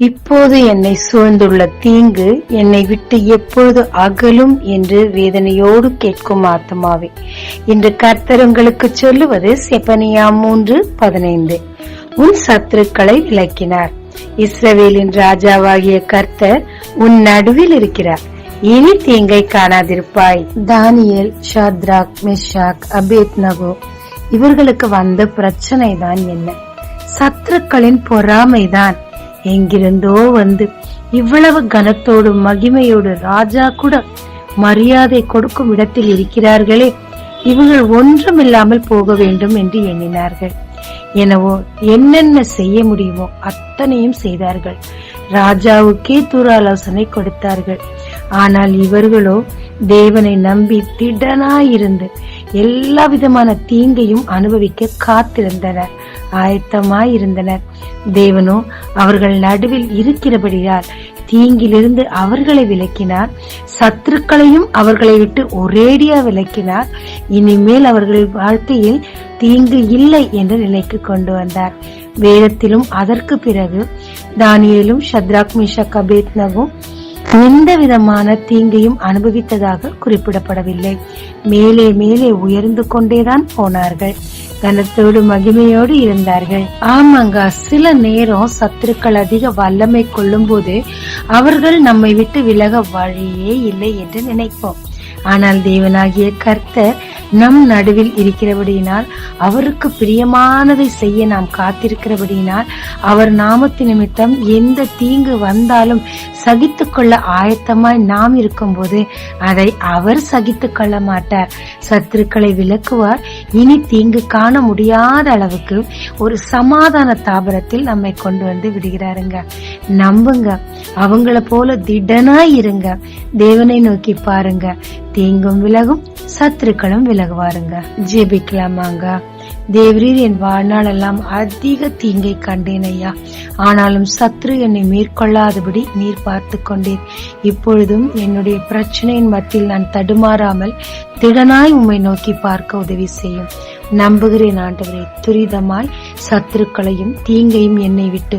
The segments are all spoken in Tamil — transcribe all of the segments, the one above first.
இப்போது என்னை சூழ்ந்துள்ள தீங்கு என்னை விட்டு எப்பொழுது அகலும் என்று வேதனையோடு கேட்கும் ஆத்மாவே, இன்று கர்த்தர் உங்களுக்கு சொல்லுவது செப்பனியா 3:15. உன் சத்துருக்களை விலக்கினார். இஸ்ரவேலின் ராஜாவாகிய கர்த்தர் உன் நடுவில் இருக்கிறார். இனி தீங்கை காணாதிருப்பாய். தானியேல், ஷாத்ராக், மெஷாக், அபேத்நகோ இவர்களுக்கு வந்த பிரச்சனை தான் என்ன? சத்துருக்களின் பொறாமைதான். எங்கிருந்தோ வந்து இவ்வளவு கனத்தோடு மகிமையோடு ராஜா கூட மரியாதை கொடுக்கும் இடத்தில் இருக்கிறார்களே, இவர்கள் ஒன்றுமில்லாமல் போக வேண்டும் என்று எண்ணினார்கள். எனவோ என்னென்ன செய்ய முடியுமோ அத்தனையும் செய்தார்கள். ராஜாவுக்கே தூராலோசனை கொடுத்தார்கள். ஆனால் இவர்களோ தேவனை நம்பி திடனாயிருந்து எல்லா விதமான தீங்கையும் அனுபவிக்க காத்திருந்தனர், ஆயத்தமாயிருந்தனர். தேவனோ அவர்கள் நடுவில் இருக்கிறபடியால் தீங்கிலிருந்து அவர்களை விலக்கினார். சத்துருக்களையும் அவர்களை விட்டு ஒரேடியா விலக்கினார். இனிமேல் அவர்கள் வாழ்க்கையில் தீங்கு இல்லை என்ற நிலைக்கு கொண்டு வந்தார். வேதத்திலும் அதற்கு பிறகு தானியேலும், ஷத்ராக், மேஷாக், அபேத்நகோ எந்த விதமான தீங்கையும் அனுபவித்ததாக குறிப்பிடப்படவில்லை. மேலே மேலே உயர்ந்து கொண்டேதான் போனார்கள். கனத்தோடு மகிமையோடு இருந்தார்கள். ஆமாங்க, சில நேரம் சத்துருக்கள் அதிக வல்லமை கொள்ளும் போது அவர்கள் நம்மை விட்டு விலக வழியே இல்லை என்று நினைப்போம். ஆனால் தேவனாகிய கர்த்தர் நம் நடுவில் இருக்கிறபடியினால், அவருக்கு பிரியமானதை செய்ய நாம் காத்திருக்கிறபடியினால், அவர் நாமத்து நிமித்தம் எந்த தீங்கு வந்தாலும் சகித்துக் கொள்ள ஆயத்தமாய் நாம் இருக்கும் போது அதை அவர் சகித்துக் கொள்ள மாட்டார். சத்துருக்களை விலக்குவார். இனி தீங்கு காண முடியாத அளவுக்கு ஒரு சமாதான தாபரத்தில் நம்மை கொண்டு வந்து விடுகிறாருங்க. நம்புங்க, அவங்கள போல திடனாய் இருங்க. தேவனை நோக்கி பாருங்க, தீங்கும் விலகும், சத்துருக்களும் விலகுவாருங்க. ஜெபிக்கலாமாங்க. தேவரீர், என் வாழ்நாள் எல்லாம் அதிக தீங்கை கண்டேன் ஐயா. ஆனாலும் சத்ரு என்னை மேற்கொள்ளாதபடி நீர் பார்த்து கொண்டீர். இப்பொழுதும் என்னுடைய பிரச்சனையின் மத்தியில் நான் தடுமாறாமல் திடனாய் உம்மை நோக்கி பார்க்க உதவி செய்யும். நம்புகிறேன் ஆண்டவரே, துரிதமாய் சத்துருக்களையும் தீங்கையும் என்னை விட்டு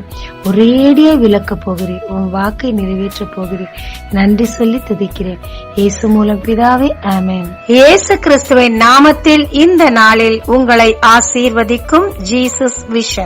ஒரேடியா விலக்க போகிறேன். உன் வாக்கை நிறைவேற்ற போகிறேன். நன்றி சொல்லி துதிக்கிறேன். இயேசு மூலம் பிதாவே, ஆமென். இயேசு கிறிஸ்துவின் நாமத்தில் இந்த நாளில் உங்களை ஆசீர்வதிக்கும் ஜீசஸ் விஷன்.